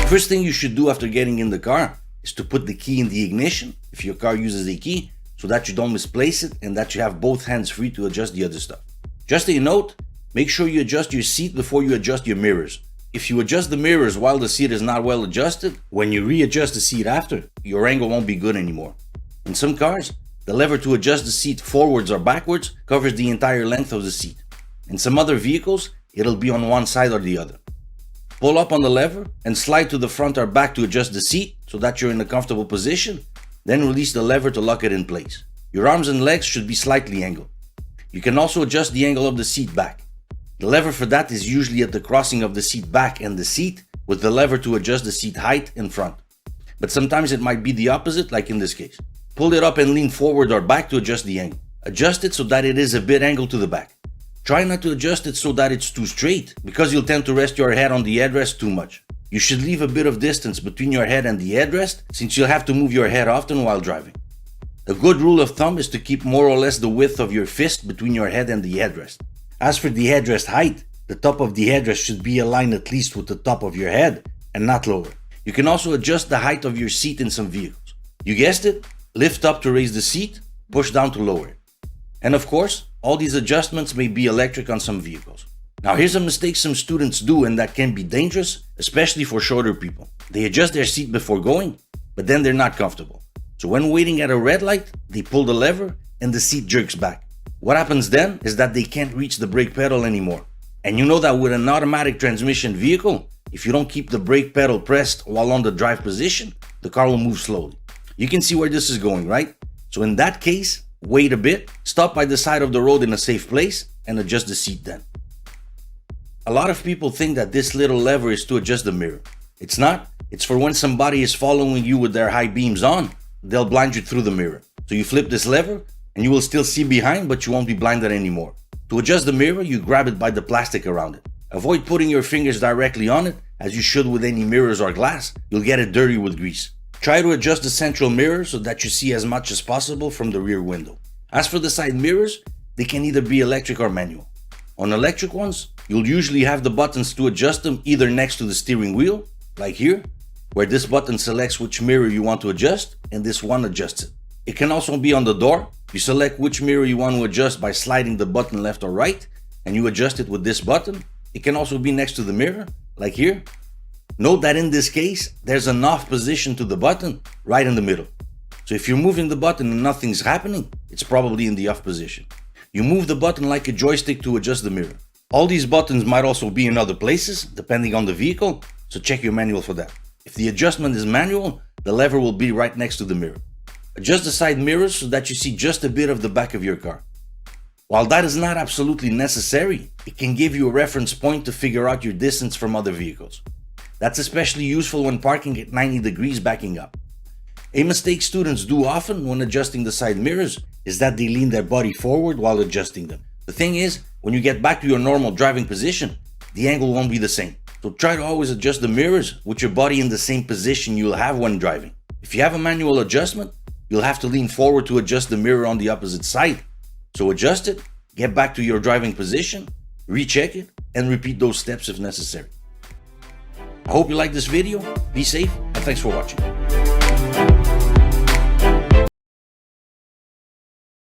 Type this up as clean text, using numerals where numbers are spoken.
First thing you should do after getting in the car is to put the key in the ignition, if your car uses a key, so that you don't misplace it and that you have both hands free to adjust the other stuff. Just a note, make sure you adjust your seat before you adjust your mirrors. If you adjust the mirrors while the seat is not well adjusted, when you readjust the seat after, your angle won't be good anymore. In some cars, the lever to adjust the seat forwards or backwards covers the entire length of the seat. In some other vehicles, it'll be on one side or the other. Pull up on the lever and slide to the front or back to adjust the seat so that you're in a comfortable position, then release the lever to lock it in place. Your arms and legs should be slightly angled. You can also adjust the angle of the seat back. The lever for that is usually at the crossing of the seat back and the seat, with the lever to adjust the seat height in front. But sometimes it might be the opposite, like in this case. Pull it up and lean forward or back to adjust the angle. Adjust it so that it is a bit angled to the back. Try not to adjust it so that it's too straight, because you'll tend to rest your head on the headrest too much. You should leave a bit of distance between your head and the headrest, since you'll have to move your head often while driving. A good rule of thumb is to keep more or less the width of your fist between your head and the headrest. As for the headrest height, the top of the headrest should be aligned at least with the top of your head and not lower. You can also adjust the height of your seat in some vehicles. You guessed it, lift up to raise the seat, push down to lower it. And of course, all these adjustments may be electric on some vehicles. Now here's a mistake some students do and that can be dangerous, especially for shorter people. They adjust their seat before going, but then they're not comfortable. So when waiting at a red light, they pull the lever and the seat jerks back. What happens then is that they can't reach the brake pedal anymore. And you know that with an automatic transmission vehicle, if you don't keep the brake pedal pressed while on the drive position, the car will move slowly. You can see where this is going, right? So in that case, wait a bit, stop by the side of the road in a safe place, and adjust the seat then. A lot of people think that this little lever is to adjust the mirror. It's not. It's for when somebody is following you with their high beams on, they'll blind you through the mirror. So you flip this lever, and you will still see behind, but you won't be blinded anymore. To adjust the mirror, you grab it by the plastic around it. Avoid putting your fingers directly on it, as you should with any mirrors or glass. You'll get it dirty with grease. Try to adjust the central mirror so that you see as much as possible from the rear window. As for the side mirrors, they can either be electric or manual. On electric ones, you'll usually have the buttons to adjust them either next to the steering wheel, like here, where this button selects which mirror you want to adjust, and this one adjusts it. It can also be on the door. You select which mirror you want to adjust by sliding the button left or right, and you adjust it with this button. It can also be next to the mirror, like here. Note that in this case, there's an off position to the button right in the middle. So if you're moving the button and nothing's happening, it's probably in the off position. You move the button like a joystick to adjust the mirror. All these buttons might also be in other places, depending on the vehicle, so check your manual for that. If the adjustment is manual, the lever will be right next to the mirror. Adjust the side mirrors so that you see just a bit of the back of your car. While that is not absolutely necessary, it can give you a reference point to figure out your distance from other vehicles. That's especially useful when parking at 90 degrees backing up. A mistake students do often when adjusting the side mirrors is that they lean their body forward while adjusting them. The thing is, when you get back to your normal driving position, the angle won't be the same. So try to always adjust the mirrors with your body in the same position you'll have when driving. If you have a manual adjustment, you'll have to lean forward to adjust the mirror on the opposite side. So adjust it, get back to your driving position, recheck it, and repeat those steps if necessary. I hope you liked this video. Be safe, and thanks for watching.